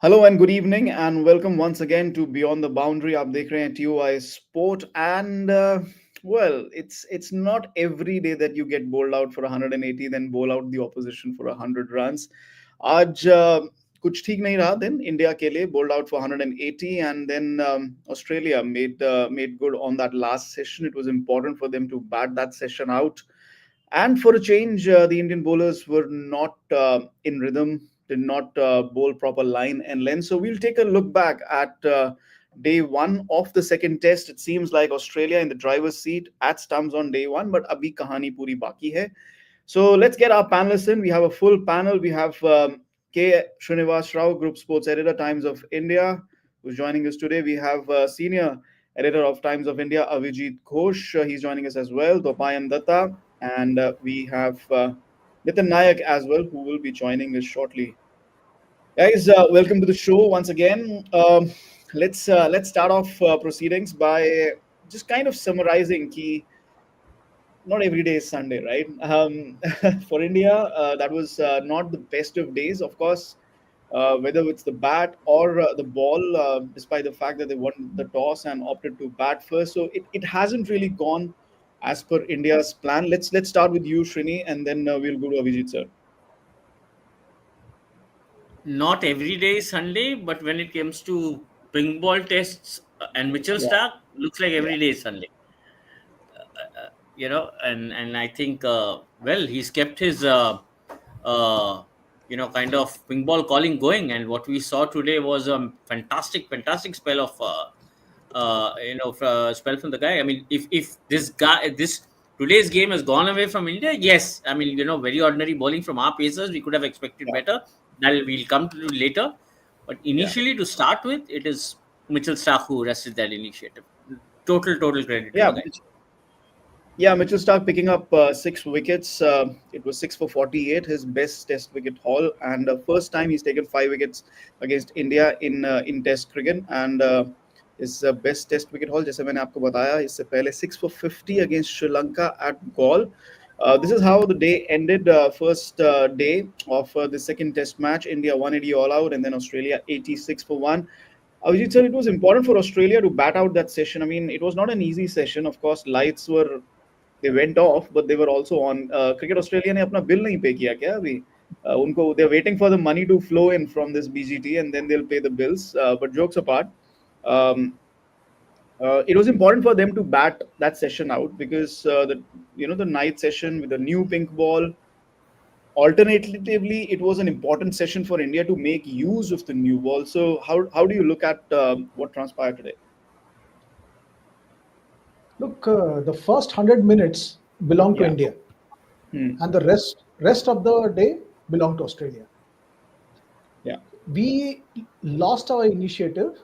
Hello and good evening and welcome once again to Beyond the Boundary. आप देख रहे हैं TOI Sport and it's not every day that you get bowled out for 180 then bowl out the opposition for 100 runs. आज कुछ ठीक नहीं रहा दिन इंडिया के लिए bowled out for 180 and then Australia made good on that last session. It was important for them to bat that session out. And for a change, the Indian bowlers were not in rhythm, did not bowl proper line and length. So we'll take a look back at day one of the second test. It seems like Australia in the driver's seat at stumps on day one, but abhi kahani puri baki hai. So let's get our panelists in. We have a full panel. We have K. Srinivas Rao, Group Sports Editor, Times of India, who's joining us today. We have Senior Editor of Times of India, Avijit Ghosh. He's joining us as well. Dopayan Datta. And we have Nitin Nayak as well, who will be joining us shortly. Guys, welcome to the show once again. Let's start off proceedings by just kind of summarizing key not every day is Sunday, right? For India, that was not the best of days, of course. Whether it's the bat or the ball, despite the fact that they won the toss and opted to bat first, so it hasn't really gone as per India's plan. Let's start with you, Srini, and then we'll go to Avijit sir. Not every day is Sunday, but when it comes to ping ball tests and Mitchell Yeah, Starc, looks like yeah, every day is Sunday. And I think he's kept his uh, kind of ping ball calling going, and what we saw today was a fantastic spell of spell from the guy. I mean, if this today's game has gone away from India, yes, I mean, very ordinary bowling from our pacers, we could have expected yeah, better. That we'll come to later, but yeah. initially to start with, it is Mitchell Starc who wrestled that initiative. Total credit to Yeah, the guy. Yeah, Mitchell Starc picking up 6 wickets. It was 6 for 48, his best Test wicket haul, and first time he's taken 5 wickets against India in Test cricket. And his best Test wicket haul, जैसे मैंने आपको बताया, इससे पहले 6 for 50 against Sri Lanka at Galle. This is how the day ended. First day of the second Test match, India 180 all out, and then Australia 86 for one. Avijit sir, it was important for Australia to bat out that session. I mean, it was not an easy session. Of course, lights were they went off, but they were also on. Cricket Australia ने अपना bill नहीं pay किया क्या अभी? उनको they're waiting for the money to flow in from this BGT and then they'll pay the bills. But jokes apart, um, it was important for them to bat that session out because the night session with the new pink ball. Alternatively, it was an important session for India to make use of the new ball. So how do you look at what transpired today? Look, the first 100 minutes belong to Yeah. India, Hmm. and the rest of the day belong to Australia. Yeah. We lost our initiative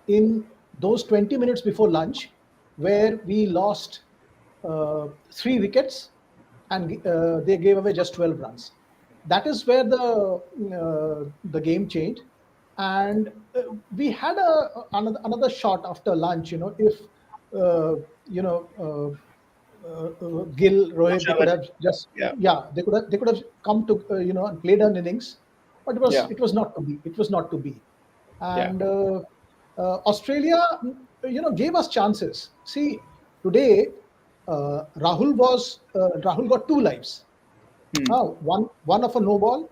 in those 20 minutes before lunch, where we lost 3 wickets, and they gave away just 12 runs. That is where the game changed, and we had another shot after lunch. If uh, you know. Gill, Rohit, they could have just Yeah. they could have come to and played an innings, but Yeah. it was not to be. It was not to be, Yeah. and Australia, gave us chances. See, today Rahul got 2 lives. Hmm. One of a no ball,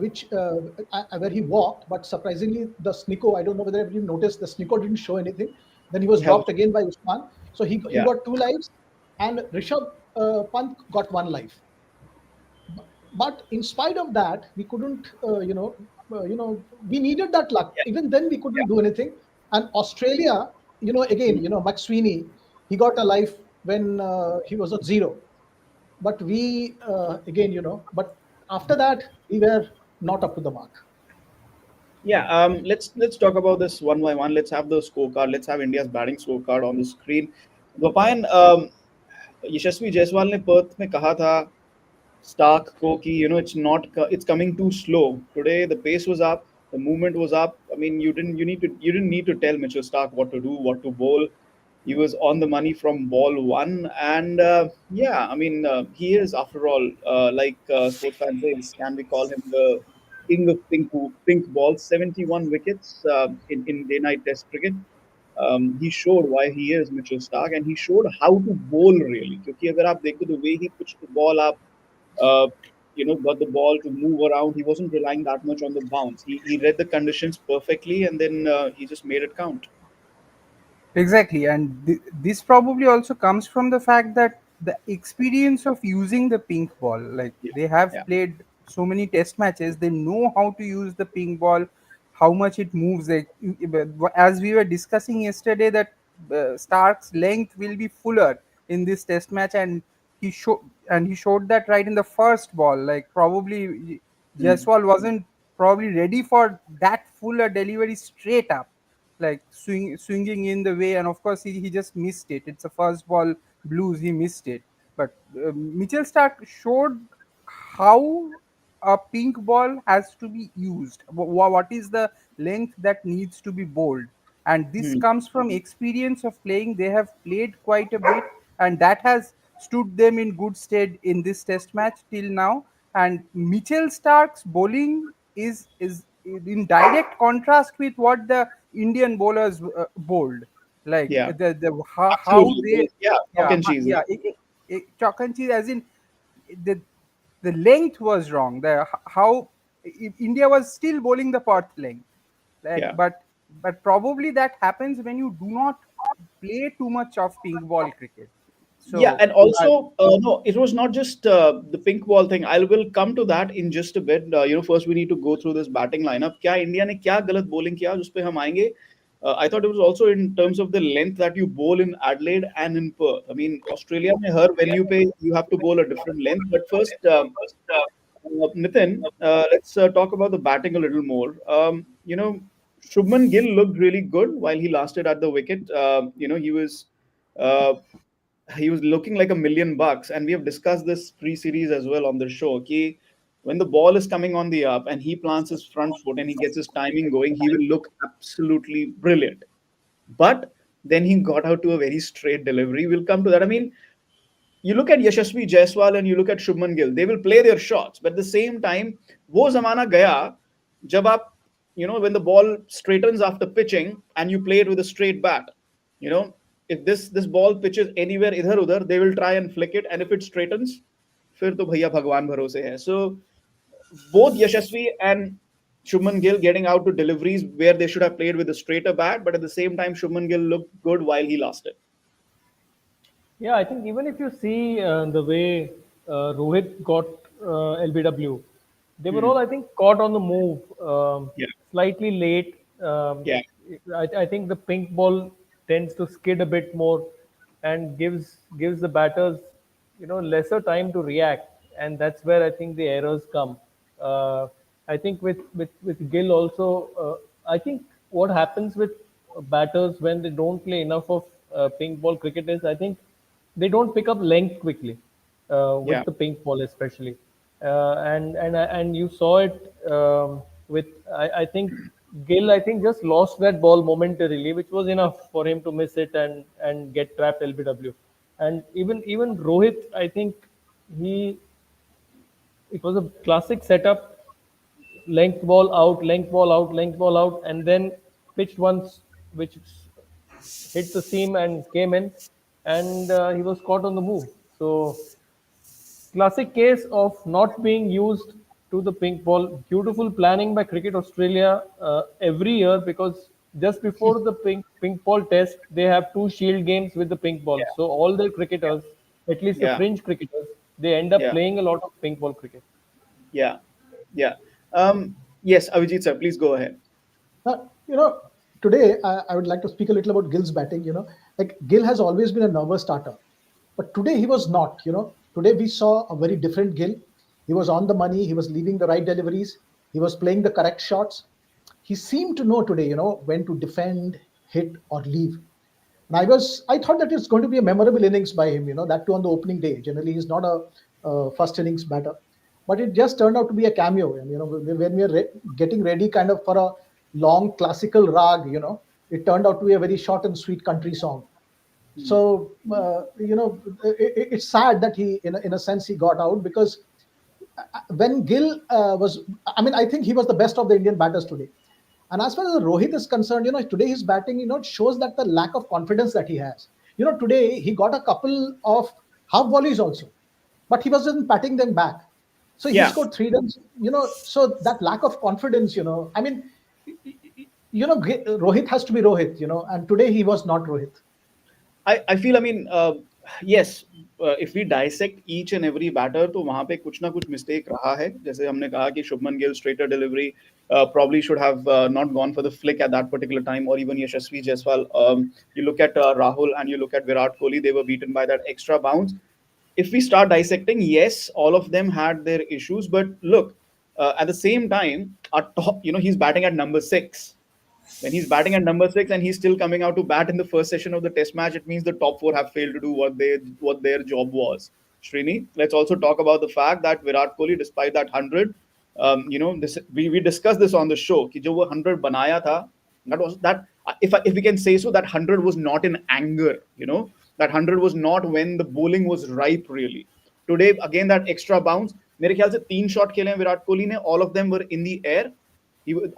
which where he walked, but surprisingly the Snicko, I don't know whether you noticed, the Snicko didn't show anything. Then he was Yeah. dropped again by Usman, so he Yeah. got 2 lives, and Rishabh Pant got 1 life. But in spite of that, we couldn't, we needed that luck. Yeah. Even then, we Yeah. couldn't do anything. And Australia, again, McSweeney, he got a life when he was on zero. But we, again, but after that, we were not up to the mark. Yeah, let's talk about this one by one. Let's have the scorecard. Let's have India's batting scorecard on the screen. Gopayan, यशस्वी जायसवाल ने Perth में कहा था Stark को कि it's coming too slow. Today the pace was up, the movement was up. I mean, you didn't need to tell Mitchell Stark what to do, what to bowl. He was on the money from ball one, and yeah, I mean he is after all like sports fans say, can we call him the king of pink balls, 71 wickets in day-night Test cricket. He showed why he is Mitchell Starc, and he showed how to bowl really. क्योंकि अगर आप देखो the way he pitched the ball up, uh, got the ball to move around. He wasn't relying that much on the bounce. He read the conditions perfectly, and then he just made it count. Exactly, and this probably also comes from the fact that the experience of using the pink ball, like Yeah, they have yeah. played so many test matches, they know how to use the pink ball, how much it moves. Like as we were discussing yesterday, that Stark's length will be fuller in this test match, and he showed that right in the first ball. Like probably Mm, Jaiswal wasn't probably ready for that fuller delivery straight up, like swinging in the way, and of course he just missed it. It's a first ball blues, he missed it. But Mitchell Stark showed how a pink ball has to be used, what is the length that needs to be bowled, and this mm, comes from experience of playing. They have played quite a bit, and that has stood them in good stead in this test match till now. And Mitchell Stark's bowling is in direct contrast with what the Indian bowlers bowled. Like yeah, how absolutely. they, Yeah, chalk yeah, and cheese. Yeah, chalk and cheese, as in the the length was wrong. The how India was still bowling the Perth length, like, yeah. but probably that happens when you do not play too much of pink ball cricket. Yeah, So and also, no, it was not just the pink ball thing. I will come to that in just a bit. First we need to go through this batting lineup. क्या India ने क्या गलत bowling किया, उस पे हम आएंगे. I thought it was also in terms of the length that you bowl in Adelaide and in Perth. I mean, Australia में हर venue पे you have to bowl a different length. But first, Nitin, let's talk about the batting a little more. Shubman Gill looked really good while he lasted at the wicket. Uh, he was looking like $1 million, and we have discussed this pre-series as well on the show. Okay, when the ball is coming on the up and he plants his front foot and he gets his timing going, he will look absolutely brilliant. But then he got out to a very straight delivery. We'll come to that. I mean, you look at Yashasvi Jaiswal and you look at Shubman Gill, they will play their shots, but at the same time, वो जमाना गया जब आप, when the ball straightens after pitching and you play it with a straight bat, you know, if this ball pitches anywhere इधर उधर, they will try and flick it, and if it straightens, फिर तो भैया भगवान भरोसे है. So both Yashasvi and Shubman Gill getting out to deliveries where they should have played with a straighter bat, but at the same time, Shubman Gill looked good while he lasted. Yeah, I think even if you see the way Rohit got LBW, they were Hmm. all, I think, caught on the move, Yeah, slightly late. yeah, I think the pink ball tends to skid a bit more and gives the batters, lesser time to react, and that's where I think the errors come. Uh, I think with Gill also, I think what happens with batters when they don't play enough of pink ball cricket is, I think, they don't pick up length quickly yeah. with the pink ball especially, and you saw it with I think Gill, I think, just lost that ball momentarily, which was enough for him to miss it and get trapped LBW. And even Rohit, I think, he it was a classic setup: length ball out, length ball out, length ball out, and then pitched once, which hit the seam and came in, and he was caught on the move. So classic case of not being used to the pink ball. Beautiful planning by Cricket Australia every year, because just before the pink ball test, they have two shield games with the pink ball. Yeah, So all the cricketers, at least the yeah, fringe cricketers, they end up yeah, playing a lot of pink ball cricket. yeah, yeah. Yes, Avijit sir, please go ahead. Today I would like to speak a little about Gill's batting. Like Gill has always been a nervous starter, but today he was not. Today we saw a very different Gill. He was on the money. He was leaving the right deliveries. He was playing the correct shots. He seemed to know today, when to defend, hit, or leave. And I thought that it's going to be a memorable innings by him. That too on the opening day. Generally, he's not a first innings batter, but it just turned out to be a cameo. And when we are getting ready, kind of for a long classical rag, it turned out to be a very short and sweet country song. Hmm. So it's sad that he, in a sense, he got out, because when Gill was, I mean, I think he was the best of the Indian batters today. And as far as Rohit is concerned, today his batting, it shows that the lack of confidence that he has. Today he got a couple of half volleys also, but he wasn't patting them back. So he Yeah, scored 3 runs, so that lack of confidence, I mean, Rohit has to be Rohit, and today he was not Rohit. I feel, I mean, yes, if we dissect each and every batter, तो वहाँ पे कुछ ना कुछ mistake रहा है. जैसे हमने कहा कि Shubman Gill straighter delivery probably should have not gone for the flick at that particular time, or even Yashasvi Jaiswal. You look at Rahul and you look at Virat Kohli, they were beaten by that extra bounce. If we start dissecting, yes, all of them had their issues, but look, at the same time, our top, he's batting at number six. When he's batting at number six and he's still coming out to bat in the first session of the test match, it means the top four have failed to do what their job was. Srini, let's also talk about the fact that Virat Kohli, despite that 100, this we discussed this on the show. कि जो वो 100 बनाया था, that was that. If we can say so, that 100 was not in anger. That 100 was not when the bowling was ripe. Really, today again that extra bounce. मेरे ख्याल से 3 shot खेले हैं विराट कोहली ने. All of them were in the air.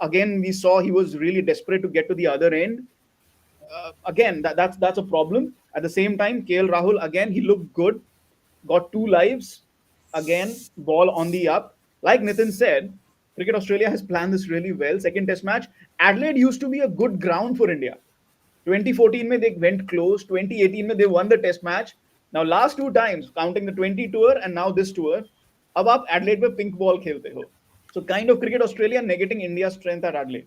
Again, we saw he was really desperate to get to the other end. Again, that's a problem. At the same time, KL Rahul, again, he looked good, got 2 lives. Again, ball on the up. Like Nitin said, Cricket Australia has planned this really well. Second test match, Adelaide used to be a good ground for India. 2014 mein they went close. 2018 mein they won the test match. Now last 2 times, counting the 20 tour and now this tour, अब आप Adelaide में pink ball खेलते हो. So kind of Cricket Australia negating India's strength at Adelaide.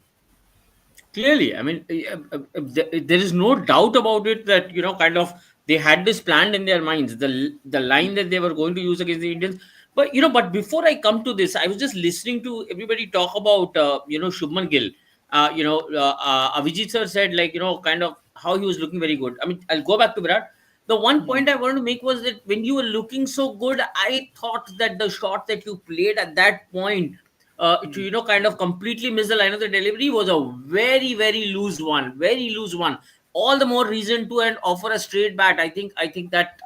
Clearly, I mean, there is no doubt about it that kind of they had this planned in their minds, the line that they were going to use against the Indians. But but before I come to this, I was just listening to everybody talk about Shubman Gill. Avijit sir said, like, kind of how he was looking very good. I mean, I'll go back to Virat. The one Hmm. point I wanted to make was that when you were looking so good, I thought that the shot that you played at that point to kind of completely miss the line of the delivery was a very very loose one, very loose one. All the more reason to and offer a straight bat. I think that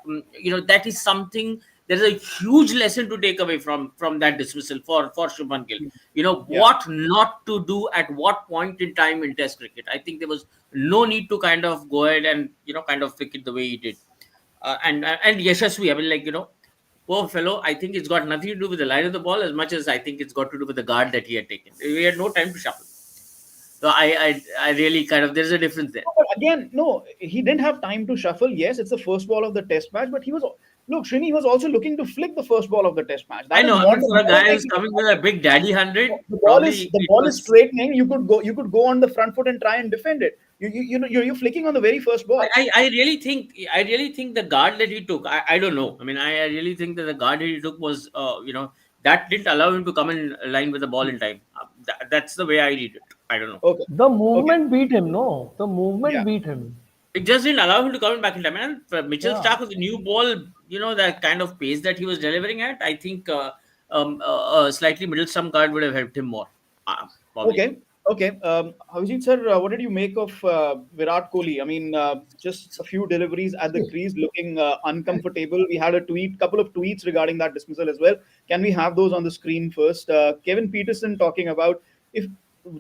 that is something. There is a huge lesson to take away from that dismissal for Shubman Gill. Yeah. What not to do at what point in time in Test cricket. I think there was no need to kind of go ahead and kind of flick it the way he did. And Yashasvi, I mean, like, poor fellow, I think it's got nothing to do with the line of the ball as much as I think it's got to do with the guard that he had taken. We had no time to shuffle. So I really kind of, there's a difference there. But again, no, he didn't have time to shuffle. Yes, it's the first ball of the test match, but he was look, Srini, he was also looking to flick the first ball of the test match. I That is know. I not mean, the for a ball guy like who's coming with a big daddy 100, the ball is probably the it ball is was. straightening. You could go on the front foot and try and defend it. You're flicking on the very first ball. I really think the guard that he took. I don't know. I mean, I really think that the guard that he took was that didn't allow him to come in line with the ball in time. That's the way I read it. I don't know. Okay. The Okay. movement beat him, no? The movement Yeah. beat him. It just didn't allow him to come back in time. And Mitchell Yeah. Starc with the new ball, that kind of pace that he was delivering at, I think slightly middle stump guard would have helped him more. Probably. Okay. Okay. Havijit sir, what did you make of Virat Kohli? I mean, just a few deliveries at the crease, looking uncomfortable. We had couple of tweets regarding that dismissal as well. Can we have those on the screen first? Kevin Peterson talking about if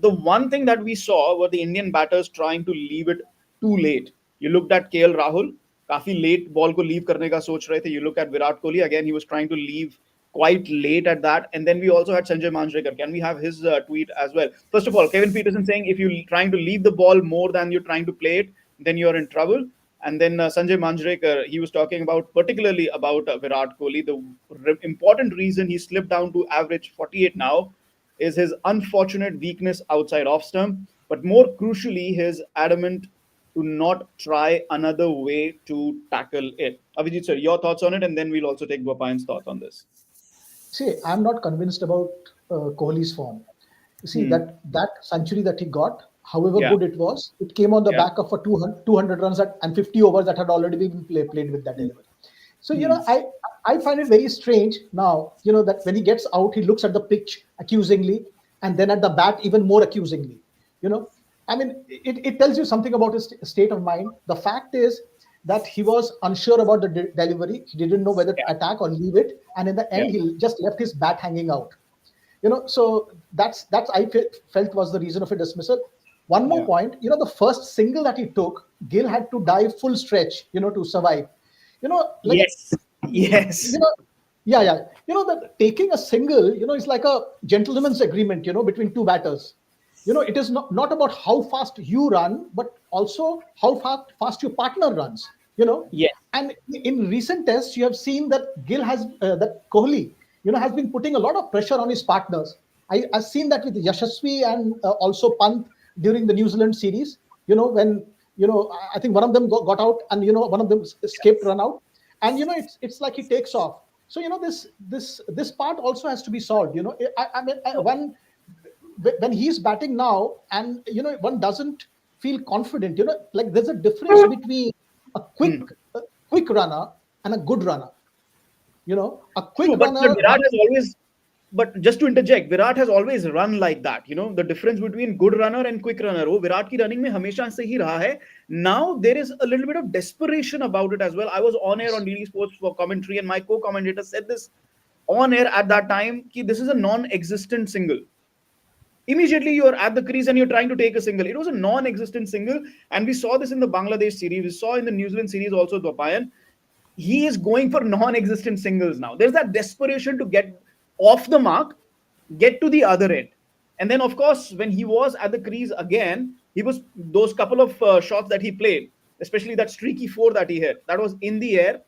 the one thing that we saw were the Indian batters trying to leave it too late. You looked at KL Rahul, काफी late ball को leave करने का सोच रहे थे. You look at Virat Kohli again, he was trying to leave quite late at that. And then we also had Sanjay Manjrekar. Can we have his tweet as well? First of all, Kevin Peterson saying if you're trying to leave the ball more than you're trying to play it, then you're in trouble. And then Sanjay Manjrekar, he was talking about particularly about Virat Kohli. The important reason he slipped down to average 48 now is his unfortunate weakness outside off stump, but more crucially, his adamant to not try another way to tackle it. Avijit sir, your thoughts on it, and then we'll also take Gopayan's thoughts on this. See, I'm not convinced about Kohli's form. You see, Hmm. that century that he got, however Yeah. good it was, it came on the Yeah. back of a 200 runs and 50 overs that had already been played with that delivery. So, Hmm. I find it very strange now, that when he gets out, he looks at the pitch accusingly, and then at the bat even more accusingly. You know, I mean, it tells you something about his state of mind. The fact is that he was unsure about the delivery. He didn't know whether to Yeah. attack or leave it. and in the Yeah. end he just left his bat hanging out. So that's felt was the reason of a dismissal. One more Yeah. point, the first single that he took, Gill had to dive full stretch, to survive. Like, Yes. Yes. you know yeah, that taking a single, is like a gentleman's agreement, between two batters. It is not about how fast you run, but also how fast your partner runs. Yes. And in recent tests, you have seen that that Kohli, has been putting a lot of pressure on his partners. I've seen that with Yashasvi and also Pant during the New Zealand series. When I think one of them got out, and one of them escaped run out, and it's like he takes off. So this part also has to be solved. One, when he's batting now, and one doesn't feel confident. Like there's a difference between a Hmm. quick runner and a good runner. A quick True, but runner Virat runs. has always, but just to interject, Virat has always run like that. The difference between good runner and quick runner. वो विराट की running में हमेशा से ही रहा है. Now there is a little bit of desperation about it as well. I was on air on DD Sports for commentary, and my co-commentator said this on air at that time. कि this is a non-existent single. Immediately you are at the crease and you're trying to take a single. It was a non-existent single, and we saw this in the Bangladesh series. We saw in the New Zealand series also. Dopayan, he is going for non-existent singles now. There's that desperation to get off the mark, get to the other end. And then, of course, when he was at the crease again, he was those couple of shots that he played, especially that streaky four that he hit. That was in the air,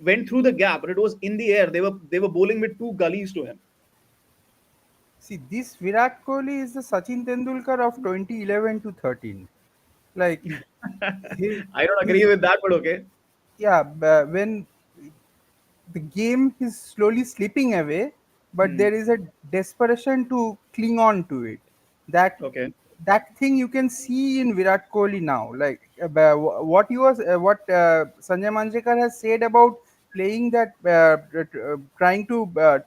went through the gap, but it was in the air. They were bowling with two gullies to him. See, this Virat Kohli is the Sachin Tendulkar of 2011 to 13. Like, he, I don't agree he with that, but okay. yeah, when the game is slowly slipping away, but Hmm. there is a desperation to cling on to it. That Okay. that thing you can see in Virat Kohli now. Like what Sanjay Manjrekar has said about playing that, trying to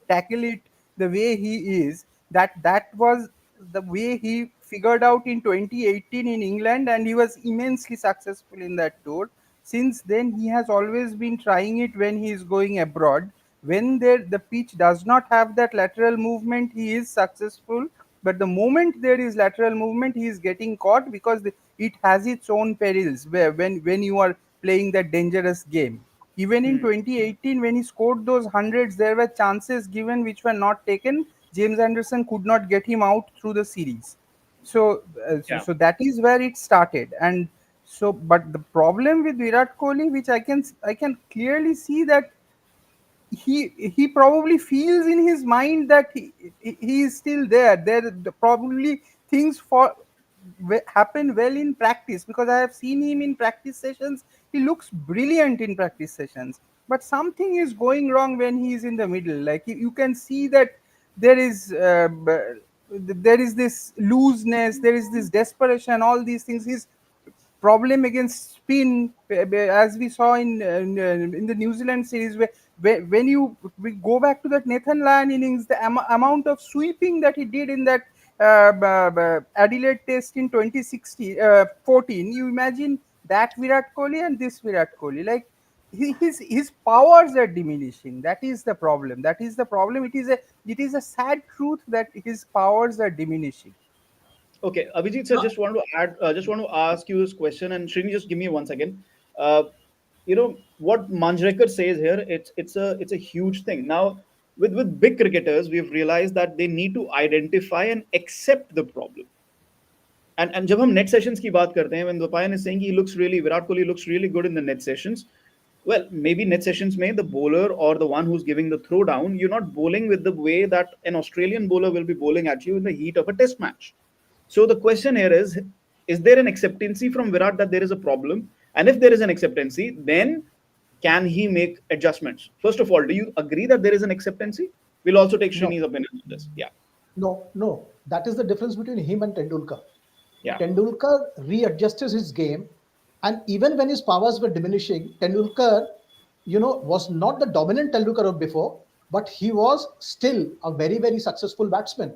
tackle it the way he is. That was the way he figured out in 2018 in England, and he was immensely successful in that tour. Since then, he has always been trying it when he is going abroad. When the pitch does not have that lateral movement, he is successful. But the moment there is lateral movement, he is getting caught because it has its own perils. Where when you are playing that dangerous game, even in Hmm. 2018 when he scored those hundreds, there were chances given which were not taken. James Anderson could not get him out through the series. Yeah. So that is where it started. And so, but the problem with Virat Kohli, which I can clearly see, that he probably feels in his mind that he is still there. Probably things happen well in practice, because I have seen him in practice sessions. He looks brilliant in practice sessions, but something is going wrong when he is in the middle. Like you can see that there is this looseness, there is this desperation, all these things. His problem against spin, as we saw in the New Zealand series, when we go back to that Nathan Lyon innings, the amount of sweeping that he did in that Adelaide Test in 2014, you imagine that Virat Kohli and this Virat Kohli, like his powers are diminishing. That is the problem. That is the problem. It is a sad truth that his powers are diminishing. Okay, Abhijit sir, just want to add, just want to ask you this question, and Srini, just give me 1 second. Uh, what Manjrekar says here, it's a huge thing. Now, with big cricketers, we've realized that they need to identify and accept the problem. And जब हम net sessions की बात करते हैं, when Dopayan is saying he looks really, Virat Kohli looks really good in the net sessions. Well, maybe net sessions may the bowler or the one who's giving the throw down, you're not bowling with the way that an Australian bowler will be bowling at you in the heat of a test match. So the question here is there an acceptancy from Virat that there is a problem? And if there is an acceptancy, then can he make adjustments? First of all, do you agree that there is an acceptancy? We'll also take No, Srini's opinion on this. Yeah. no. That is the difference between him and Tendulkar. Yeah. Tendulkar readjusted his game, and even when his powers were diminishing, Tendulkar, was not the dominant Tendulkar of before, but he was still a very, very successful batsman.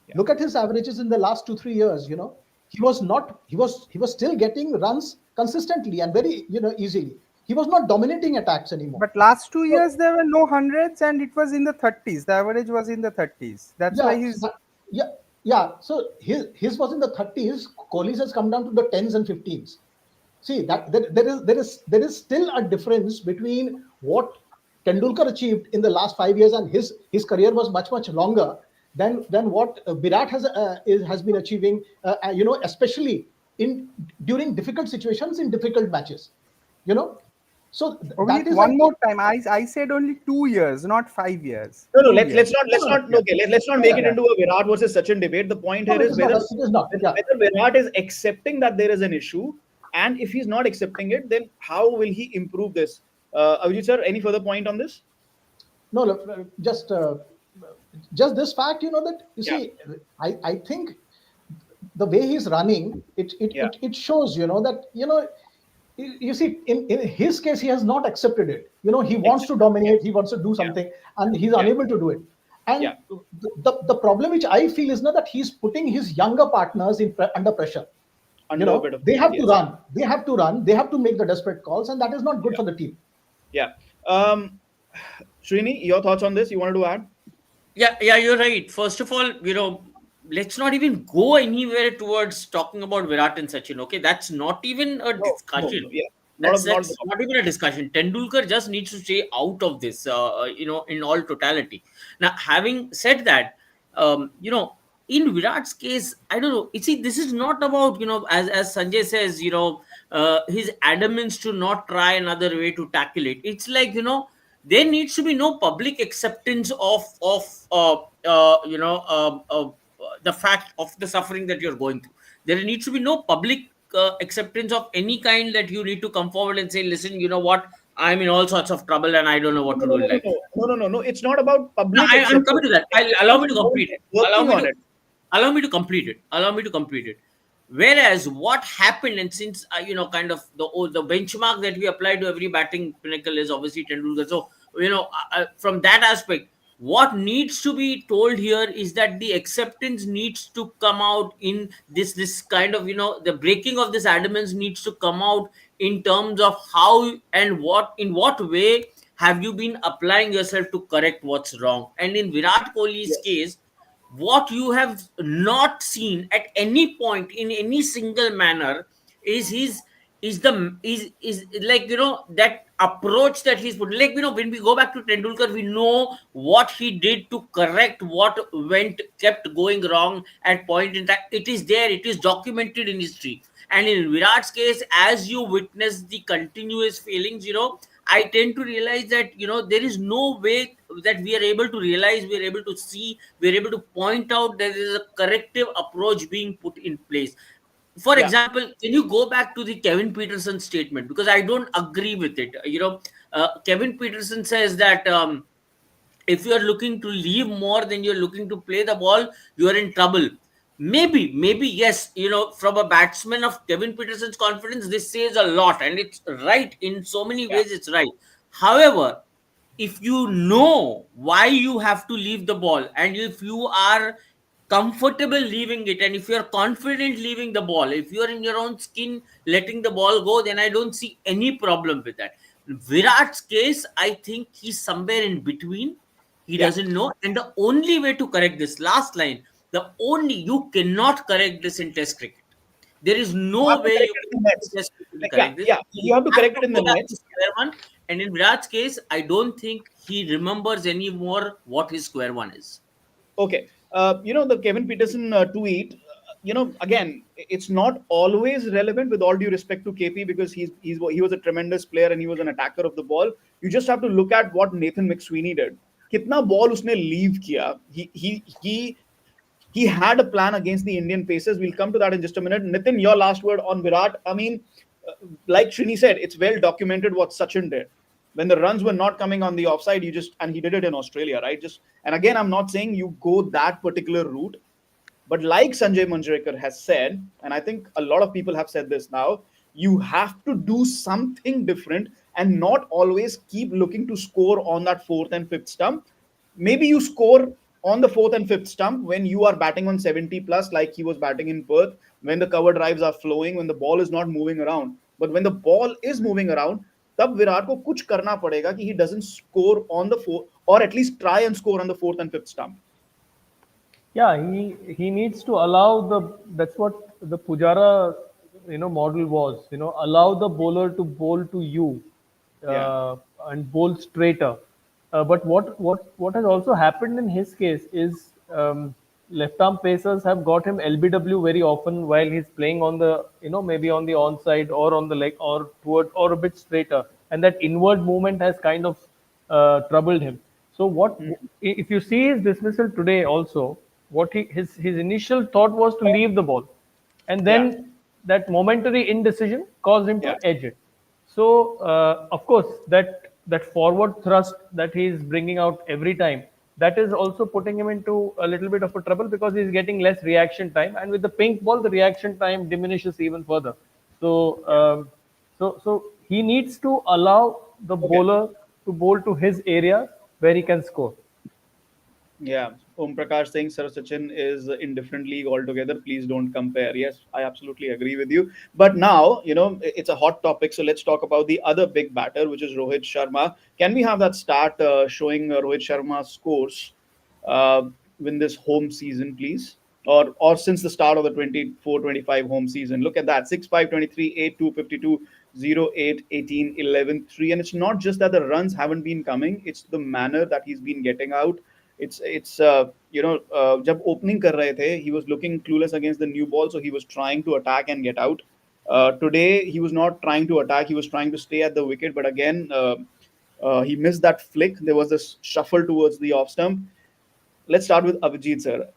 Yeah. Look at his averages in the last 2 3 years. He was not he was still getting runs consistently and very easily. he was not dominating attacks anymore. But last two So, years there were no hundreds, and it was in the 30s. The average was in the 30s. That's why yeah, he's yeah, yeah. So his was in the 30s. Kohli's has come down to the 10s and 15s. See that there is still a difference between what Tendulkar achieved in the last 5 years, and his career was much longer than what Virat has been achieving. Especially in during difficult situations in difficult matches. You know, so that Abhijit, is, I one think. more time. I said only 2 years, not 5 years. No, no, Two let's years. let's not No, let's no, no. not okay. Let's not make Yeah, it Yeah. into a Virat versus Sachin debate. The point no, here it is is not. whether It is not. Yeah. whether Virat is accepting that there is an issue, and if he's not accepting it, then how will he improve this? Avijit sir, any further point on this? No, look, just this fact, that you Yeah, see, I think the way he's running, yeah, it shows, that, you see, in his case, he has not accepted it. He wants to exactly. Yeah, dominate, he wants to do yeah, something, and he's yeah, unable to do it. yeah. And the problem which I feel is not that he's putting his younger partners under pressure. Under a bit of They pressure. have to Yes. run, they have to make the desperate calls, and that is not good Yeah, for the team. yeah. Srini, your thoughts on this? You wanted to add? Yeah, you're right. First of all, let's not even go anywhere towards talking about Virat and Sachin. Okay, that's not even a No, no, discussion. no. Yeah, not the That's topic. not even a discussion. Tendulkar just needs to stay out of this. In all totality. Now, having said that, in Virat's case, I don't know. You see, this is not about, as Sanjay says, his adamance to not try another way to tackle it. It's like, there needs to be no public acceptance of the fact of the suffering that you're going through. There needs to be no public acceptance of any kind, that you need to come forward and say, listen, you know what, I'm in all sorts of trouble and I don't know No, what no, to no, do in no, no, life. no, no, no, no, no. It's not about No, public I'm acceptance. coming to that. Allow me to complete it. Allow Working me on to it. allow me to complete it. Allow me to complete it. Whereas what happened, and since kind of the benchmark that we apply to every batting pinnacle is obviously Tendulkar. So from that aspect, what needs to be told here is that the acceptance needs to come out in this kind of, the breaking of this adamance needs to come out in terms of how and what, in what way have you been applying yourself to correct what's wrong. And in Virat Kohli's Yes. case, what you have not seen at any point in any single manner is his is like, that approach that he's put. Like, when we go back to Tendulkar, we know what he did to correct what kept going wrong at point in time. It is there, it is documented in history. And in Virat's case, as you witness the continuous failings, I tend to realize that, there is no way that we are able to realize, we are able to see, we are able to point out there is a corrective approach being put in place. For Yeah. example, can you go back to the Kevin Peterson statement? Because I don't agree with it. Kevin Peterson says that, if you are looking to leave more than you're looking to play the ball, you are in trouble. Maybe yes, from a batsman of Kevin Peterson's confidence, this says a lot, and it's right in so many Yeah. ways. It's right. However, if you know why you have to leave the ball, and if you are comfortable leaving it, and if you're confident leaving the ball, if you're in your own skin letting the ball go, then I don't see any problem with that. Virat's case, I think he's somewhere in between. He Yeah. doesn't know. And the only way to correct this last line, you cannot correct this in test cricket. There is You no have to way correct you it can in the go to nets. test cricket to Like, yeah, correct this. yeah. You You have to have correct to it in the go back to nets. square one. And in Virat's case, I don't think he remembers anymore what his square one is. Okay. The Kevin Peterson tweet. Again, it's not always relevant. With all due respect to KP, because he was a tremendous player and he was an attacker of the ball. You just have to look at what Nathan McSweeney did. कितना ball उसने leave किया. He had a plan against the Indian Pacers. We'll come to that in just a minute. Nitin, your last word on Virat. I mean, like Srini said, it's well documented what Sachin did. When the runs were not coming on the offside, and he did it in Australia, right? And again, I'm not saying you go that particular route, but like Sanjay Manjrekar has said, and I think a lot of people have said this now, you have to do something different and not always keep looking to score on that fourth and fifth stump. Maybe you score on the fourth and fifth stump when you are batting on 70 plus, like he was batting in Perth, when the cover drives are flowing, when the ball is not moving around. But when the ball is moving around, तब विराट को कुछ करना पड़ेगा कि he doesn't score on the fourth, or at least try and score on the fourth and fifth stump. Yeah, he needs to allow the, that's what the Pujara model was, allow the bowler to bowl to you, Yeah, and bowl straighter. But what has also happened in his case is, left arm pacers have got him LBW very often while he's playing on the, maybe on the onside or on the leg or toward or a bit straighter, and that inward movement has kind of troubled him. So if you see his dismissal today also, what his initial thought was to leave the ball, and yeah, then that momentary indecision caused him to yeah, edge it. So of course that forward thrust that he is bringing out every time, that is also putting him into a little bit of a trouble because he's getting less reaction time, and with the pink ball the reaction time diminishes even further. So yeah. so he needs to allow the Okay. bowler to bowl to his area where he can score. Yeah, Om Prakash saying Sir Sachin is in different league altogether. Please don't compare. Yes, I absolutely agree with you. But now, it's a hot topic. So let's talk about the other big batter, which is Rohit Sharma. Can we have that start showing Rohit Sharma's scores uh, in this home season, please? Or since the start of the 24-25 home season. Look at that: 6-5, 23, 8, 2, 52, 0, 8, 18, 11, 3. And it's not just that the runs haven't been coming, it's the manner that he's been getting out. It's जब opening कर रहे थे, he was looking clueless against the new ball, so he was trying to attack and get out. Today he was not trying to attack, he was trying to stay at the wicket, but again he missed that flick. There was this shuffle towards the off stump. Let's start with Avijit sir.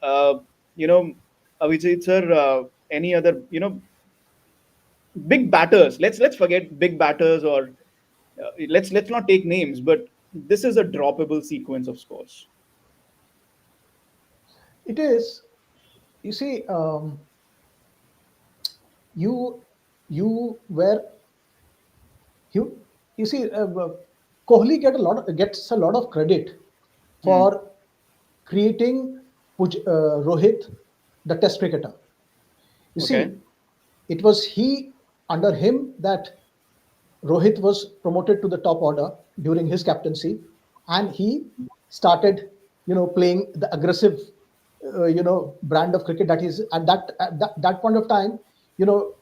You know, Avijit sir, any other big batters? Let's forget big batters, or let's not take names, but this is a droppable sequence of scores. It is. You see, you you were you you see, Kohli gets a lot of credit Hmm. for creating Rohit, the Test cricketer. You Okay. see, it was under him that Rohit was promoted to the top order during his captaincy, and he started, playing the aggressive, brand of cricket that is at that point of time. You know,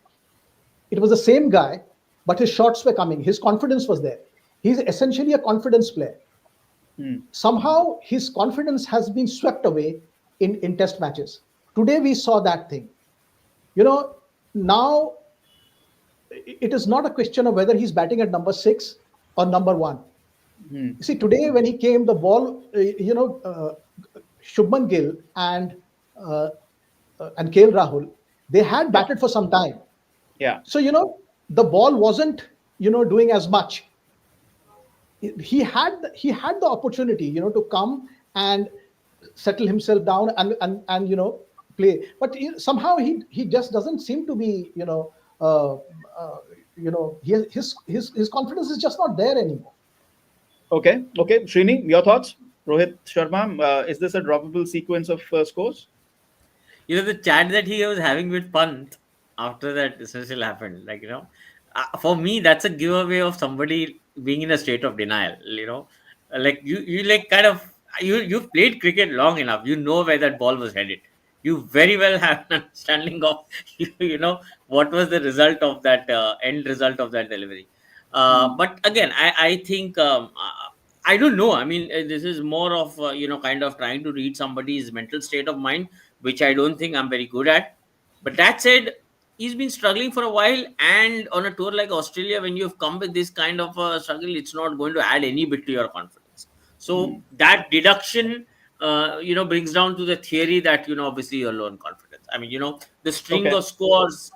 it was the same guy, but his shots were coming. His confidence was there. He's essentially a confidence player. Hmm. Somehow his confidence has been swept away in test matches. Today we saw that thing. You know, now it is not a question of whether he's batting at number 6 or number 1. Hmm. You see, today when he came, the ball, Shubman Gill uh, and KL Rahul, they had Yeah. batted for some time. Yeah. So, the ball wasn't, doing as much. He had the opportunity, to come and settle himself down and play, but somehow he just doesn't seem to be, uh, his confidence is just not there anymore. Okay. Okay. Srini, your thoughts? Rohit Sharma, is this a droppable sequence of scores? The chat that he was having with Pant after that essential happened, like, for me, that's a giveaway of somebody being in a state of denial. Like, you like kind of, you've played cricket long enough, you know where that ball was headed. You very well have an understanding of what was the result of that, end result of that delivery. Hmm. But again, I think, I don't know. I mean, this is more of, kind of trying to read somebody's mental state of mind, which I don't think I'm very good at. But that said, he's been struggling for a while, and on a tour like Australia, when you've come with this kind of a struggle, it's not going to add any bit to your confidence. Hmm. So that deduction, brings down to the theory that, obviously you're low on confidence. I mean, the string Okay. of scores,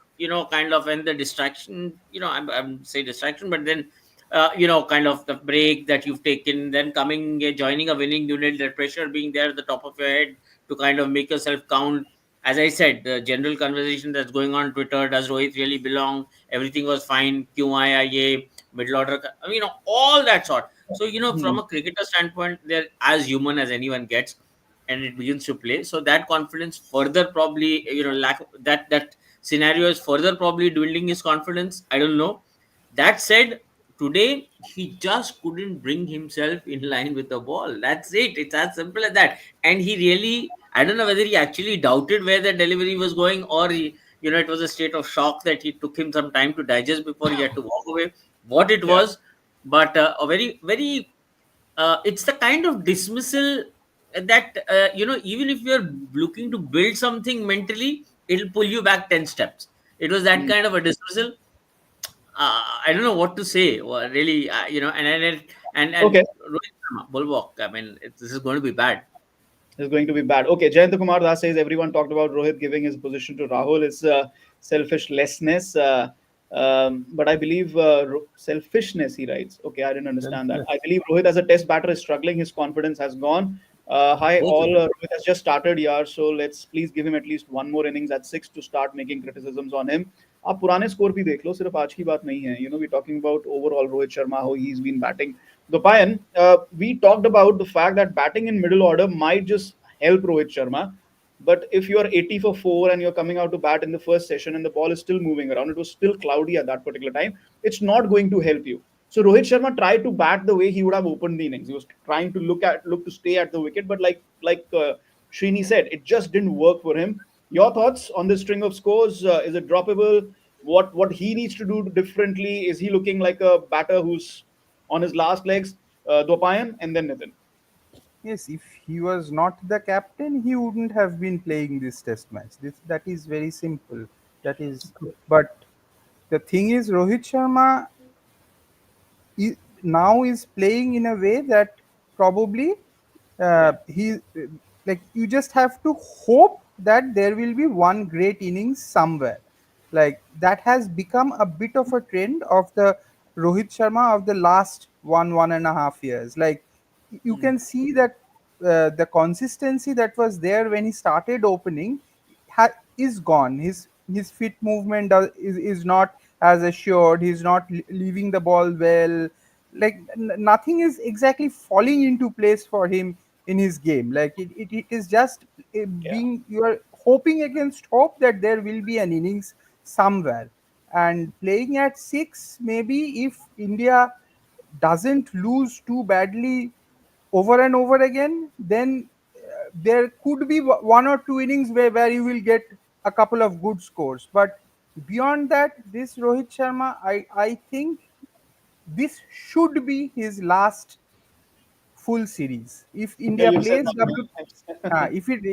kind of, and the distraction, I'm say distraction, but then, kind of the break that you've taken, then coming, joining a winning unit, the pressure being there at the top of your head to kind of make yourself count. As I said, the general conversation that's going on Twitter, does Rohit really belong? Everything was fine. QIIA, middle order, all that sort. So, from Hmm. a cricketer standpoint, they're as human as anyone gets, and it begins to play. So that confidence further probably, lack that scenario is further probably dwindling his confidence. I don't know. That said, Today, he just couldn't bring himself in line with the ball. That's it. It's as simple as that. And he really, I don't know whether he actually doubted where the delivery was going, or it was a state of shock that he took him some time to digest before he had to walk away. What it Yeah. was, but a very, very, it's the kind of dismissal that, even if you're looking to build something mentally, it'll pull you back 10 steps. It was that Mm. kind of a dismissal. I don't know what to say. Well, really, and Okay. Rohit Sharma, Bulwark. I mean, this is going to be bad. Is going to be bad. Okay, Jayant Kumar Das says everyone talked about Rohit giving his position to Rahul. It's selfishness. But I believe selfishness, he writes. Okay, I didn't understand that. I Selfless. believe Rohit as a test batter is struggling. His confidence has gone. Hi, Both of all. them. Rohit has just started, yeah. So let's please give him at least one more innings at six to start making criticisms on him. आप पुराने score भी देख लो सिर्फ आज की बात नहीं है we talking about overall Rohit Sharma how he's been batting. Dopayan, we talked about the fact that batting in middle order might just help Rohit Sharma. But if you're 80 for 4 and you're coming out to bat in the first session and the ball is still moving around, it was still cloudy at that particular time, it's not going to help you. So Rohit Sharma tried to bat the way he would have opened the innings. He was trying to look to stay at the wicket, but like Srini said, it just didn't work for him. Your thoughts on this string of scores? Is it droppable? What he needs to do differently? Is he looking like a batter who's on his last legs? Dopayan and then Nitin. Yes, if he was not the captain, he wouldn't have been playing this test match. That is very simple. That is, but the thing is, Rohit Sharma now is playing in a way that probably Yeah. he like you just have to hope that there will be one great innings somewhere. Like that has become a bit of a trend of the Rohit Sharma of the last 1.5 years. Like you Mm. can see that the consistency that was there when he started opening is gone. His fit movement is not as assured. He's not leaving the ball well. Like nothing is exactly falling into place for him in his game. Like it is just Yeah. being you are hoping against hope that there will be an innings somewhere. And playing at six, maybe if India doesn't lose too badly over and over again, then there could be one or two innings where you will get a couple of good scores. But beyond that, this Rohit Sharma, I think this should be his last full series. If Yeah, India you've said plays that many times.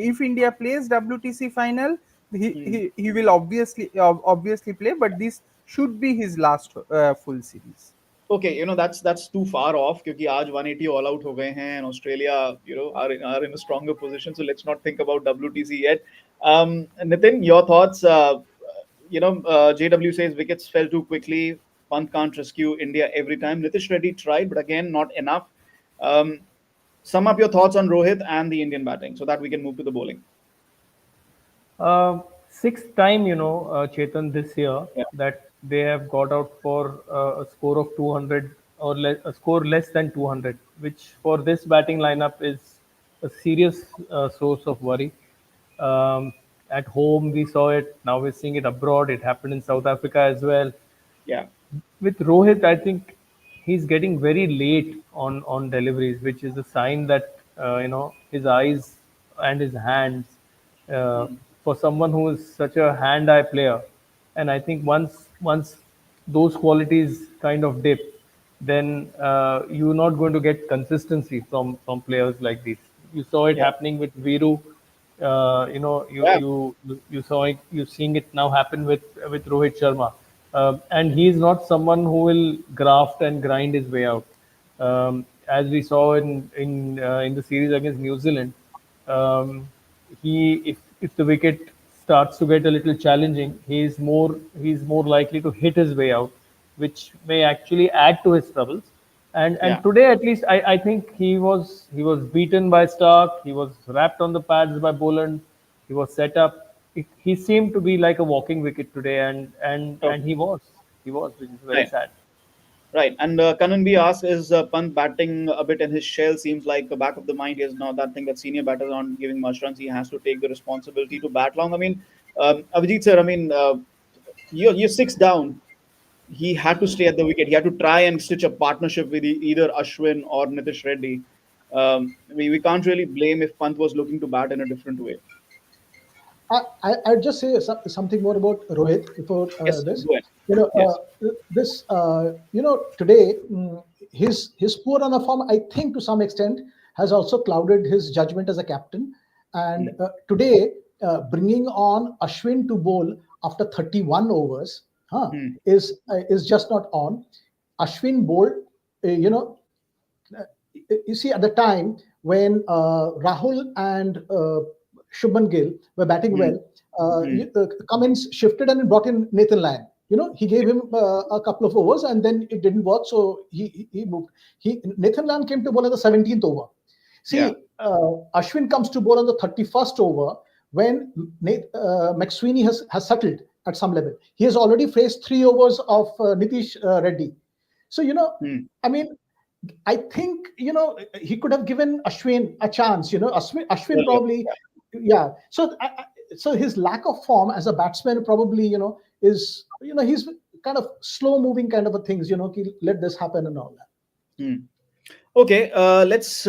if India plays WTC final, Hmm. he will obviously play. But this should be his last full series. Okay, that's too far off क्योंकि आज 180 all out हो गए हैं and Australia are in a stronger position, so let's not think about WTC yet. Nitin, your thoughts? JW says wickets fell too quickly. Pant can't rescue India every time. Nitish Reddy tried, but again not enough. Um, sum up your thoughts on Rohit and the Indian batting so that we can move to the bowling. Sixth time, Chetan, this year Yeah, that they have got out for a score of 200 or a score less than 200, which for this batting lineup is a serious source of worry. Um, at home, we saw it. Now we're seeing it abroad. It happened in South Africa as well. yeah, With Rohit, I think he's getting very late on deliveries, which is a sign that his eyes and his hands. Uh, mm, for someone who is such a hand-eye player, and I think once those qualities kind of dip, then you're not going to get consistency from players like these. You saw it yeah, happening with Viru. yeah, You saw it. You're seeing it now happen with Rohit Sharma, and he's not someone who will graft and grind his way out. As we saw in the series against New Zealand, um, he if the wicket starts to get a little challenging, he's more likely to hit his way out, which may actually add to his troubles. And yeah. today at least I think he was beaten by Stark. He was wrapped on the pads by Boland. He was set up. He seemed to be like a walking wicket today, and Okay, he was, which is very right. sad. Right. And Kanan B asks, is Pant batting a bit in his shell? Seems like the back of the mind is now that thing that senior batters aren't giving much runs. He has to take the responsibility to bat long. I mean, Avijit sir, I mean, you're six down. he had to stay at the wicket. He had to try and stitch a partnership with either Ashwin or Nitish Reddy. We can't really blame if Pant was looking to bat in a different way. I'd just say something more about Rohit before Yes, this. go ahead. You know, Yes. today his poor run of form, I think, to some extent, has also clouded his judgment as a captain. And Mm, today, bringing on Ashwin to bowl after 31 overs, mm, is just not on. Ashwin bowled, you know, you see, at the time when Rahul and Shubman Gill were batting mm, well, mm. Cummins shifted and brought in Nathan Lyon. He gave him a couple of overs, and then it didn't work, so he moved. Nathan Lyon came to bowl at the 17th over. Yeah. See, Ashwin comes to bowl on the 31st over when McSweeney has settled at some level. He has already faced 3 overs of Nitish Reddy. So, Mm. I mean, I think he could have given Ashwin a chance. Ashwin Earlier. probably, yeah. So his lack of form as a batsman probably is he's kind of slow moving kind of a things. Let this happen and all that. Hmm. Okay, let's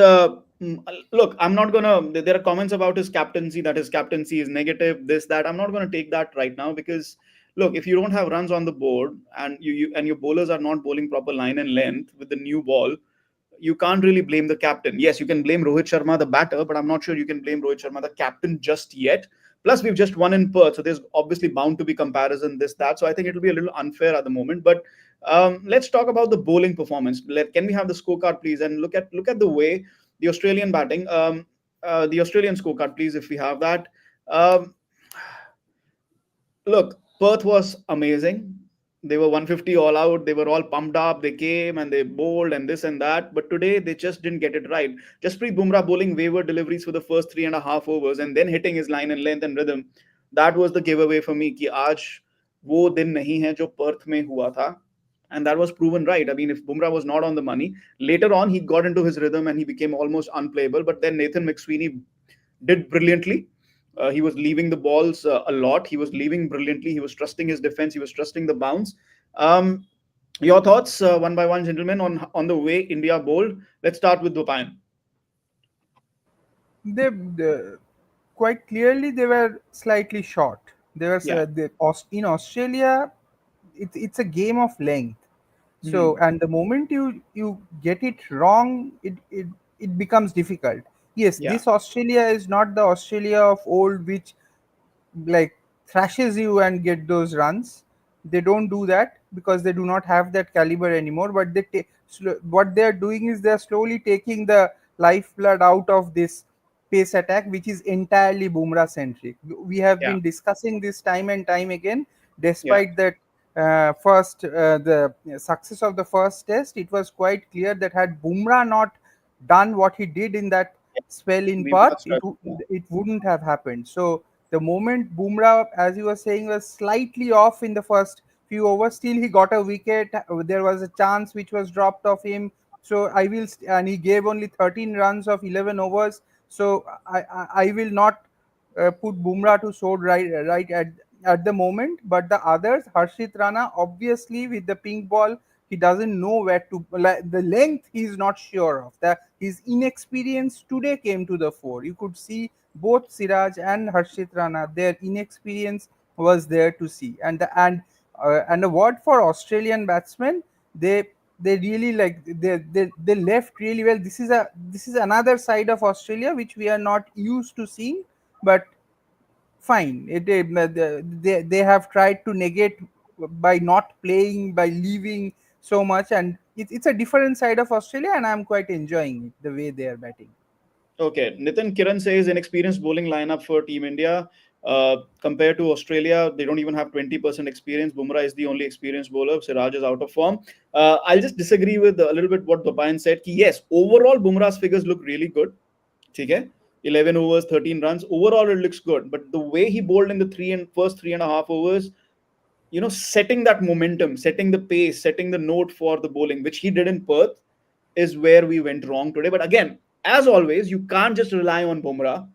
look. I'm not gonna. There are comments about his captaincy, that his captaincy is negative, this, that. I'm not gonna take that right now because look, if you don't have runs on the board and you and your bowlers are not bowling proper line and length with the new ball, you can't really blame the captain. Yes, you can blame Rohit Sharma, the batter, but I'm not sure you can blame Rohit Sharma, the captain, just yet. Plus, we've just won in Perth, so there's obviously bound to be comparison, this, that. So I think it'll be a little unfair at the moment. But let's talk about the bowling performance. Can we have the scorecard, please? And look at the way the Australian batting, the Australian scorecard, please, if we have that. Um, Look, Perth was amazing. They were 150 all out. They were all pumped up. They came and they bowled and this and that. But today they just didn't get it right. Jasprit Bumrah bowling wayward deliveries for the first 3.5 overs and then hitting his line and length and rhythm. That was the giveaway for me. कि आज वो दिन नहीं है जो Perth में हुआ था. And that was proven right. I mean, if Bumrah was not on the money, later on he got into his rhythm and he became almost unplayable. But then Nathan McSweeney did brilliantly. He was leaving the balls a lot. He was leaving brilliantly. He was trusting his defense. He was trusting the bounce. Um, your thoughts, one by one, gentlemen, on the way India bowled. Let's start with Dupayan. They quite clearly they were slightly short. They were Yeah. in Australia. It's a game of length. So, Hmm. and the moment you get it wrong, it becomes difficult. Yes, Yeah. this Australia is not the Australia of old, which like thrashes you and get those runs. They don't do that because they do not have that caliber anymore. But what they are doing is they are slowly taking the lifeblood out of this pace attack, which is entirely Bumrah centric. We have Yeah. been discussing this time and time again. Yeah. Despite that the success of the first test, it was quite clear that had Bumrah not done what he did in that spell in We would Perth, have struggled. Yeah. it wouldn't have happened. So the moment Bumrah, as you were saying, was slightly off in the first few overs, still he got a wicket. There was a chance which was dropped off him. So and he gave only 13 runs of 11 overs. So I will not put Bumrah to sword right at the moment. But the others, Harshit Rana, obviously with the pink ball, he doesn't know where to like, the length he is not sure of. His inexperience today came to the fore. You could see both Siraj and Harshit Rana, their inexperience was there to see. And a word for Australian batsmen, they really like they left really well. This is another side of Australia which we are not used to seeing, but fine. They have tried to negate by not playing, by leaving so much, and it's a different side of Australia, and I'm quite enjoying it the way they are batting. Okay. Nitin Kiran says inexperienced bowling lineup for Team India. Compared to Australia, they don't even have 20% experience. Bumrah is the only experienced bowler. Siraj is out of form. I'll just disagree with a little bit what Dupayan said. Ki yes, overall, Bumrah's figures look really good. ठीक है 11 overs 13 runs overall it looks good but the way he bowled in the first 3.5 overs setting that momentum setting the pace setting the note for the bowling which he did in Perth is where we went wrong today but again as always you can't just rely on Bumrah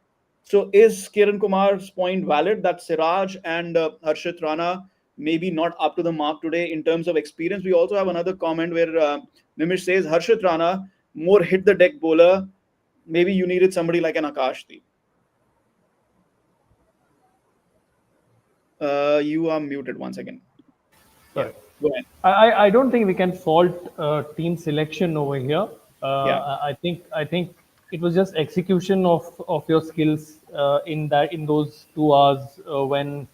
so is Kiran Kumar's point valid that Siraj and Harshit Rana maybe not up to the mark today in terms of experience. We also have another comment where Nimish says Harshit Rana, more hit the deck bowler. Maybe you needed somebody like an Akashdeep. You are muted once again. Yeah, Sorry. go ahead. I don't think we can fault team selection over here. Yeah, I think it was just execution of your skills in those 2 hours when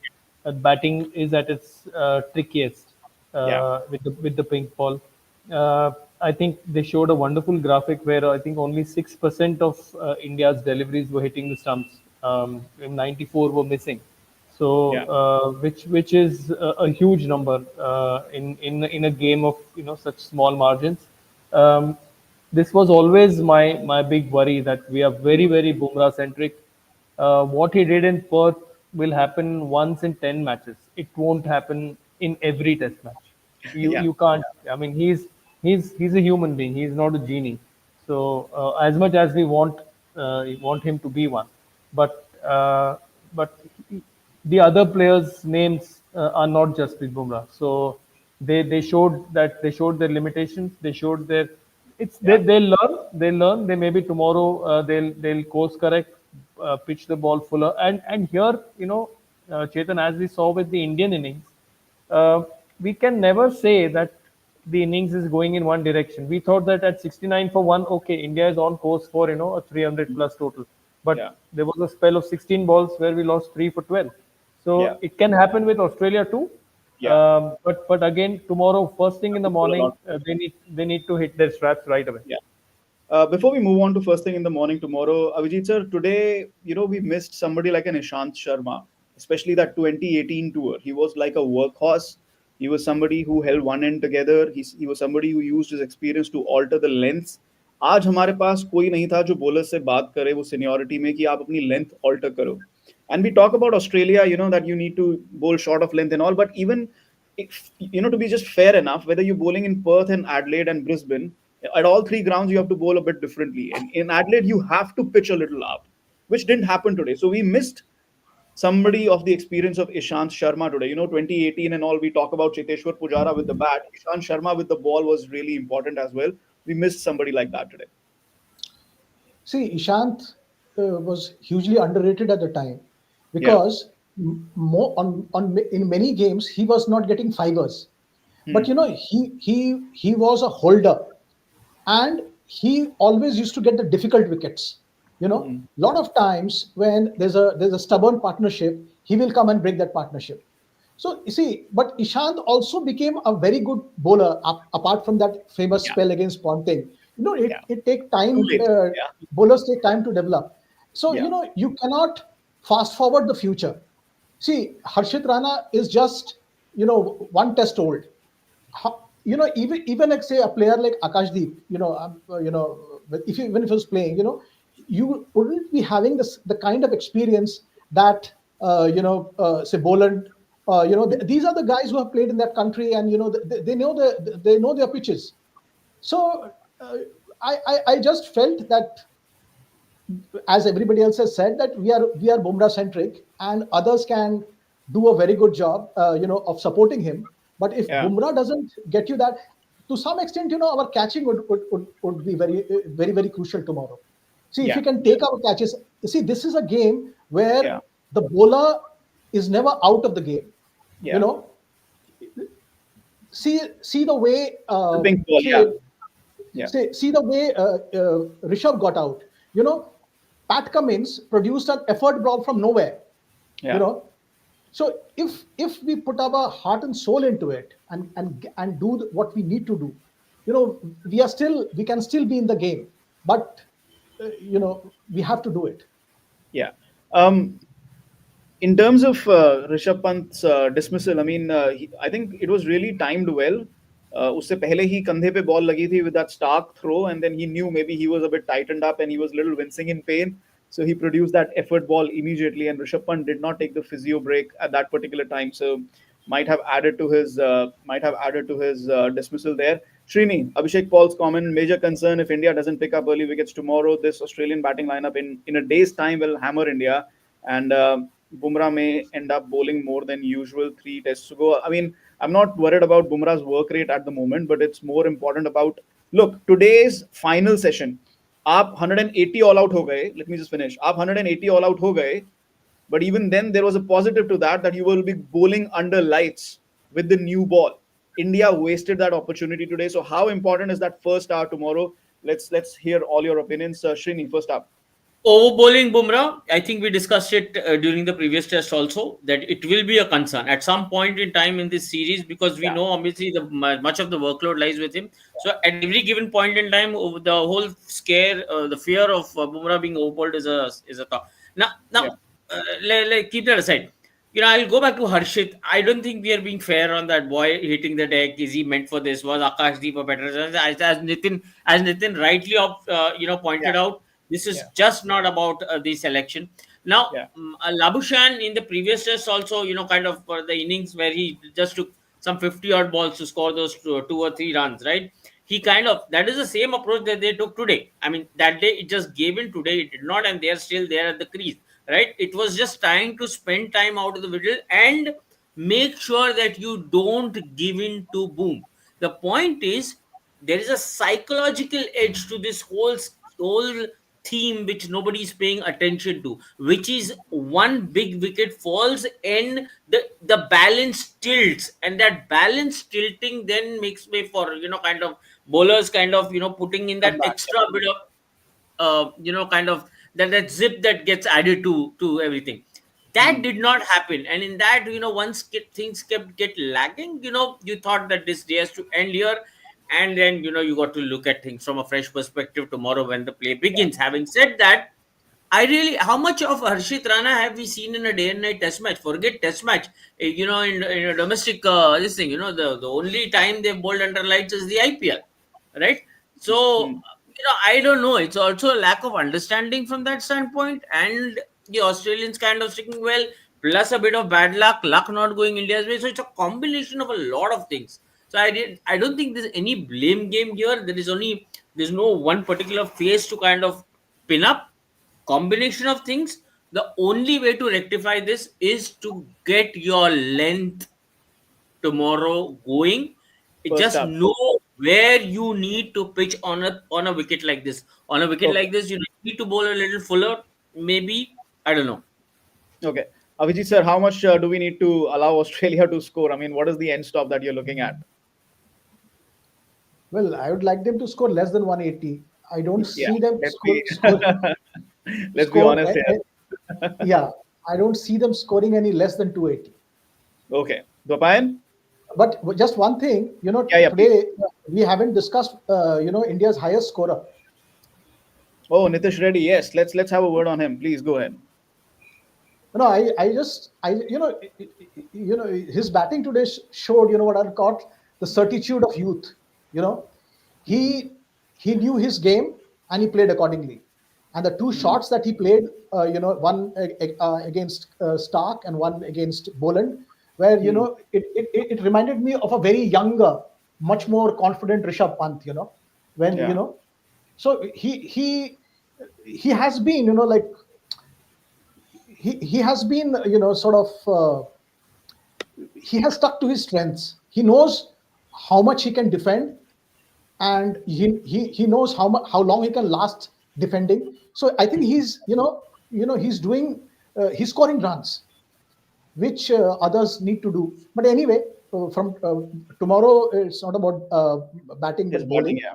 batting is at its trickiest yeah, with the pink ball. I think they showed a wonderful graphic where I think only 6% of India's deliveries were hitting the stumps. 94 were missing. So, yeah, which is a huge number in a game of such small margins. Um, this was always my big worry that we are very Bumrah centric. What he did in Perth will happen once in 10 matches. It won't happen in every Test match. You yeah, you can't. I mean, he's a human being. He's not a genie. So as much as we want him to be one, but the other players' names are not just with Bumrah. So they showed their limitations. They showed their yeah, they'll learn. They maybe tomorrow they'll course correct, pitch the ball fuller. And here Chetan, as we saw with the Indian innings, uh, we can never say that the innings is going in one direction. We thought that at 69 for one, okay, India is on course for a 300 plus total. yeah, But there was a spell of 16 balls where we lost 3 for 12. yeah, So it can happen with Australia too. yeah. But again, tomorrow, first thing in the People are morning, not. they need to hit their straps right away. Yeah. Before we move on to first thing in the morning tomorrow, Avijit sir, today, we missed somebody like an Ishant Sharma, especially that 2018 tour. He was like a workhorse. He was somebody who held one end together. He was somebody who used his experience to alter the lengths. आज हमारे पास कोई नहीं था जो bowler से बात करे वो सीनियरिटी में कि आप अपनी लेंथ ऑल्टर करो. And we talk about Australia, that you need to bowl short of length and all, but even if, to be just fair enough, whether you're bowling in Perth and Adelaide and Brisbane, at all three grounds you have to bowl a bit differently. And in Adelaide, you have to pitch a little up, which didn't happen today. So we missed somebody of the experience of Ishant Sharma today. 2018 and all, we talk about Cheteshwar Pujara with the bat. Ishant Sharma with the ball was really important as well. We missed somebody like that today. See, Ishant was hugely underrated at the time Yeah. because more on in many games he was not getting fivers, but Hmm. he was a holder, and he always used to get the difficult wickets. Hmm. Lot of times when there's a stubborn partnership, he will come and break that partnership. So you see, but Ishant also became a very good bowler apart from that famous Yeah. spell against Ponting. Yeah. It take Too time. late. Yeah. Bowlers take time to develop. So Yeah. you cannot fast forward the future. See, Harshit Rana is just one test old. Even like say a player like Akashdeep, if even if he was playing, you wouldn't be having the kind of experience that say Boland. These are the guys who have played in that country, and they know their pitches. So I just felt that, as everybody else has said, that we are Bumrah centric, and others can do a very good job, of supporting him. But if Yeah. Bumrah doesn't get you that, to some extent, our catching would be very crucial tomorrow. See, if Yeah. you can take our catches, you see, this is a game where Yeah. the bowler is never out of the game. You Yeah. know, see the way, The pink ball. Yeah. Yeah. see the way Rishabh got out. Pat Cummins produced an effort ball from nowhere. You Yeah. know, so if we put our heart and soul into it, and do what we need to do, we can still be in the game, but we have to do it. Yeah. Um, in terms of Rishabh Pant's dismissal, I mean, I think it was really timed well. उससे पहले ही कंधे पे ball लगी थी with that Stark throw, and then he knew maybe he was a bit tightened up and he was a little wincing in pain, so he produced that effort ball immediately. And Rishabh Pant did not take the physio break at that particular time, so might have added to his dismissal there. Srini, Abhishek Paul's comment: major concern if India doesn't pick up early wickets tomorrow. This Australian batting lineup in a day's time will hammer India, and Bumrah may end up bowling more than usual 3 tests ago. I mean, I'm not worried about Bumrah's work rate at the moment, but it's more important about look today's final session. आप 180 all out हो गए. Let me just finish. आप 180 all out हो गए. But even then, there was a positive to that you will be bowling under lights with the new ball. India wasted that opportunity today. So how important is that first hour tomorrow? Let's hear all your opinions. Srini, first up. Over bowling Bumrah, I think we discussed it during the previous test also that it will be a concern at some point in time in this series because we Yeah, know obviously much of the workload lies with him. So at every given point in time, the whole scare, the fear of Bumrah being overbowled is a thought. Now yeah, keep that aside. I'll go back to Harshit. I don't think we are being fair on that boy hitting the deck. Is he meant for this? Was Akashdeep a better? As Nitin rightly yeah, pointed out, this is yeah, just not about the selection. Now, yeah. Labushan in the previous test also, kind of the innings where he just took some 50 odd balls to score those 2 or 3 runs, right? He kind of, that is the same approach that they took today. I mean, that day it just gave in, today it did not, and they are still there at the crease, right? It was just trying to spend time out of the middle and make sure that you don't give in to boom. The point is, there is a psychological edge to this whole theme which nobody is paying attention to, which is one big wicket falls and the balance tilts, and that balance tilting then makes way for kind of bowlers kind of putting in Come that back. extra bit of kind of that zip that gets added to everything. That Mhm. did not happen, and in that, once things kept get lagging, you thought that this day has to end here, and then you got to look at things from a fresh perspective tomorrow when the play Yeah. begins. Having said that, I really, how much of Harshit Rana have we seen in a day and night test match? Forget test match. In a domestic this thing, the only time they've bowled under lights is the IPL, right? So, Mhm. I don't know. It's also a lack of understanding from that standpoint, and the Australians kind of sticking well, plus a bit of bad luck not going India's way. So it's a combination of a lot of things. So I don't think there's any blame game here. There's no one particular phase to kind of pin up. Combination of things. The only way to rectify this is to get your length tomorrow going. First Just up. know where you need to pitch on a wicket like this. On a wicket Okay. like this, you need to bowl a little fuller. Maybe, I don't know. Okay. Avijit sir, how much do we need to allow Australia to score? I mean, what is the end stop that you're looking at? Well, I would like them to score less than 180. I don't Yeah. see them Let's be let's be score. honest here. Yeah, I don't see them scoring any less than 280. Okay. Dopayan? But just one thing, Yeah, yeah, please. today we haven't discussed, India's highest scorer. Oh, Nitish Reddy. Yes. Let's have a word on him. Please go ahead. His batting today showed, what I caught the certitude of youth. You know, he he knew his game and he played accordingly. And the two Mhm. shots that he played, one against Stark and one against Boland, where Mhm. it reminded me of a very younger, much more confident Rishabh Pant. When Yeah. so he has been, he has been, sort of. He has stuck to his strengths. He knows how much he can defend, and he knows how long he can last defending. So I think he's doing he's scoring runs, which others need to do. But anyway, from tomorrow, it's not about batting His but batting. bowling. Yeah.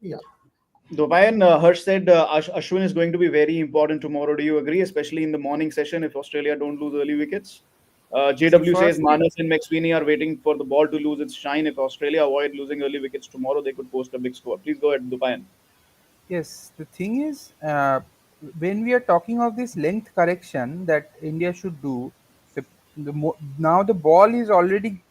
Yeah. Dopayan, Harsh said Ashwin is going to be very important tomorrow. Do you agree, especially in the morning session if Australia don't lose early wickets? See, JW says firstly, Manas and McSweeney are waiting for the ball to lose its shine. If Australia avoid losing early wickets tomorrow, they could post a big score. Please go ahead, Dopayan. yes, the thing is, when we are talking of this length correction that India should do, now the ball is already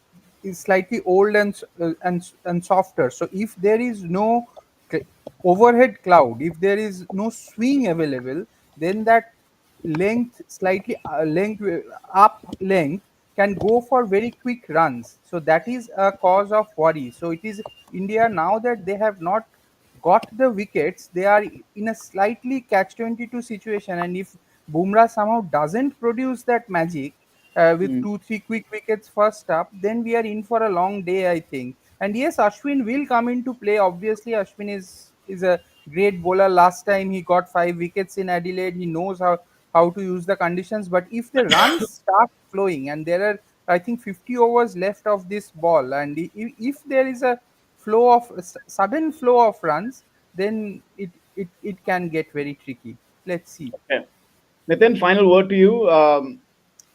is slightly old and softer. So if there is no cl- overhead cloud, if there is no swing available, then that up length can go for very quick runs. So that is a cause of worry. So it is India, now that they have not got the wickets, they are in a slightly catch 22 situation. And if Bumrah somehow doesn't produce that magic with Hmm. 2 3 quick wickets first up, then we are in for a long day, I think. And yes, Ashwin will come into play. Obviously, Ashwin is a great bowler. Last time he got 5 wickets in Adelaide. He knows how to use the conditions. But if the runs start flowing, and there are, I think, 50 overs left of this ball, and if there is a sudden flow of runs, then it can get very tricky. Let's see. Okay. Nitin, final word to you.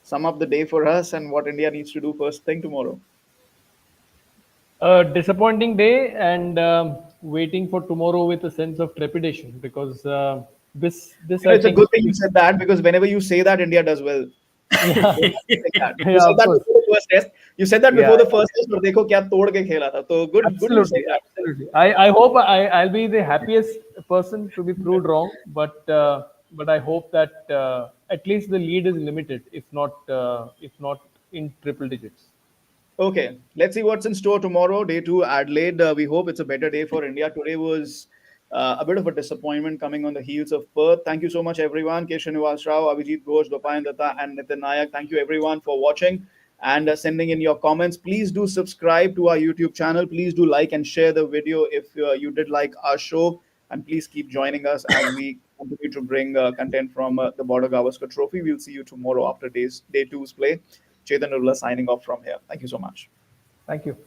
Sum up the day for us and what India needs to do first thing tomorrow. A disappointing day, and waiting for tomorrow with a sense of trepidation, because this You know, I it's a think good thing you if, said that because whenever you say that, India does well. yeah, Don't think that. You yeah, said of that course, before the first test. You said that yeah, before the first test, but देखो क्या तोड़ के खेला था. So good you say absolutely, that. absolutely. I hope I'll be the happiest person to be proved wrong, but I hope that at least the lead is limited, if not in triple digits. Okay, let's see what's in store tomorrow. Day two, Adelaide. We hope it's a better day for India. Today was a bit of a disappointment coming on the heels of Perth. Thank you so much, everyone. K. Srinivas Rao, Abhijit Ghosh, Dopayan Datta, and Nitin Nayak. Thank you, everyone, for watching and sending in your comments. Please do subscribe to our YouTube channel. Please do like and share the video if you did like our show. And please keep joining us as we continue to bring content from the Border Gavaskar Trophy. We'll see you tomorrow after day two's play. Chetan Nurula signing off from here. Thank you so much. Thank you.